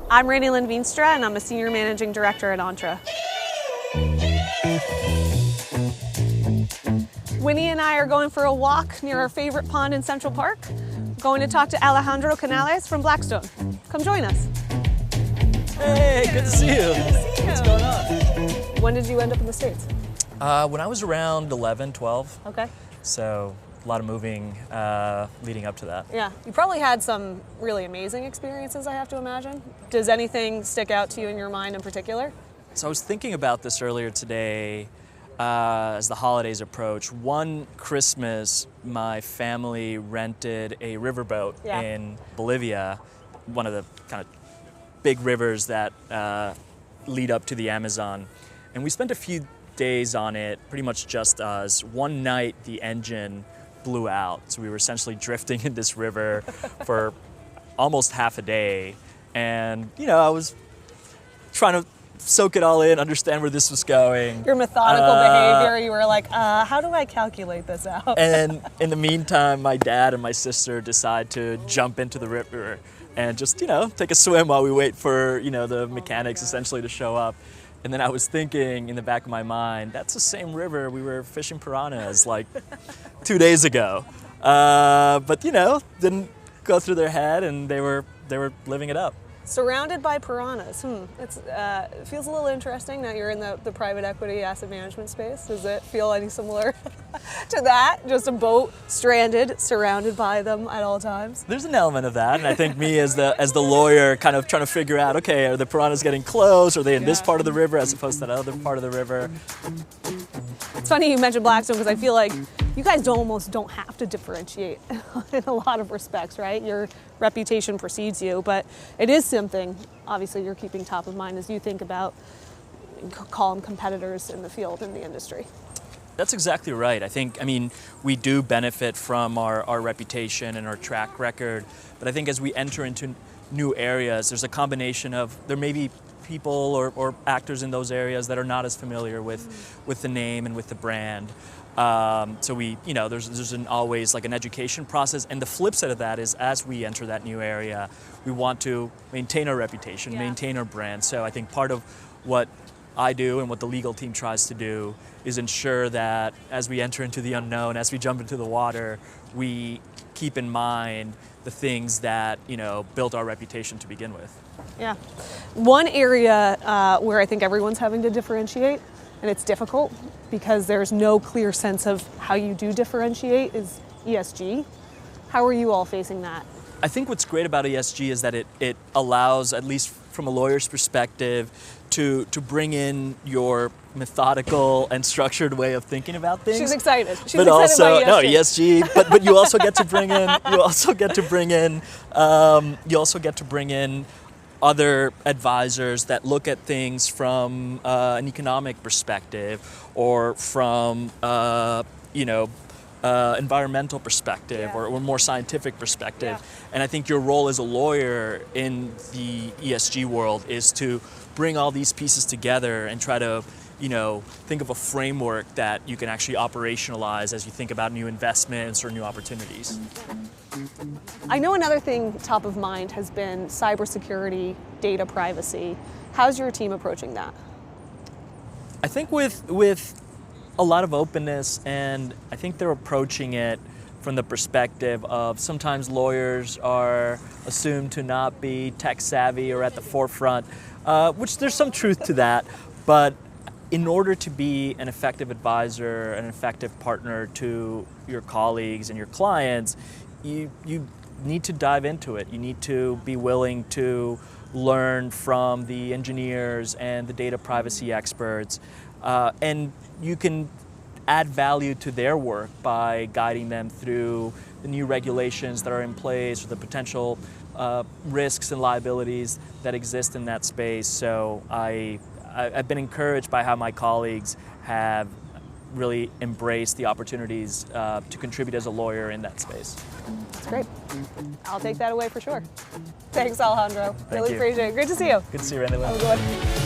I'm Randi Lynn Veenstra, and I'm a Senior Managing Director at Ontra. Winnie and I are going for a walk near our favorite pond in Central Park. Going to talk to Alejandro Canelas from Blackstone. Come join us. Hey, good to see you. Good to see you. What's going on? When did you end up in the States? When I was around 11, 12. Okay. So a lot of moving leading up to that. Yeah, you probably had some really amazing experiences, I have to imagine. Does anything stick out to you in your mind in particular? So I was thinking about this earlier today as the holidays approach. One Christmas, my family rented a riverboat in Bolivia, one of the kind of big rivers that lead up to the Amazon. And we spent a few days on it, pretty much just us. One night, the engine blew out. So we were essentially drifting in this river for almost half a day. And, you know, I was trying to soak it all in, understand where this was going. Your methodical behavior, you were like, how do I calculate this out? And in the meantime, my dad and my sister decide to jump into the river and just, you know, take a swim while we wait for, you know, the mechanics essentially to show up. And then I was thinking in the back of my mind, that's the same river we were fishing piranhas like 2 days ago. But, you know, didn't go through their head, and they were living it up. Surrounded by piranhas. It feels a little interesting that you're in the private equity asset management space. Does it feel any similar to that? Just a boat stranded, surrounded by them at all times? There's an element of that, and I think me as the lawyer kind of trying to figure out, okay, are the piranhas getting close? Are they in this part of the river as opposed to that other part of the river? It's funny you mentioned Blackstone, because I feel like you guys almost don't have to differentiate in a lot of respects, right? Your reputation precedes you, but it is something, obviously, you're keeping top of mind as you think about, call them competitors in the field, in the industry. That's exactly right. I mean, we do benefit from our reputation and our track record, but I think as we enter into new areas, there's a combination of, there may be people or actors in those areas that are not as familiar with the name and with the brand. So we, you know, there's always like an education process, and the flip side of that is as we enter that new area, we want to maintain our reputation, maintain our brand. So I think part of what I do and what the legal team tries to do is ensure that as we enter into the unknown, as we jump into the water, we keep in mind the things that, you know, built our reputation to begin with. Yeah. One area where I think everyone's having to differentiate, and it's difficult because there's no clear sense of how you do differentiate, is ESG. How are you all facing that? I think what's great about ESG is that it allows, at least from a lawyer's perspective, to bring in your methodical and structured way of thinking about things. She's excited. She's but excited also about ESG. But you also get to bring in other advisors that look at things from an economic perspective or from environmental perspective or more scientific perspective. And I think your role as a lawyer in the ESG world is to bring all these pieces together and try to, you know, think of a framework that you can actually operationalize as you think about new investments or new opportunities. I know another thing top of mind has been cybersecurity, data privacy. How's your team approaching that? I think with a lot of openness, and I think they're approaching it from the perspective of sometimes lawyers are assumed to not be tech savvy or at the forefront, which there's some truth to that, but in order to be an effective advisor, an effective partner to your colleagues and your clients, you need to dive into it. You need to be willing to learn from the engineers and the data privacy experts, and you can add value to their work by guiding them through the new regulations that are in place or the potential risks and liabilities that exist in that space. So I've been encouraged by how my colleagues have really embraced the opportunities to contribute as a lawyer in that space. That's great. I'll take that away for sure. Thanks, Alejandro. Thank Really you. appreciate it. Great to see you. Good to see you, Randi Lynn. Have a good one.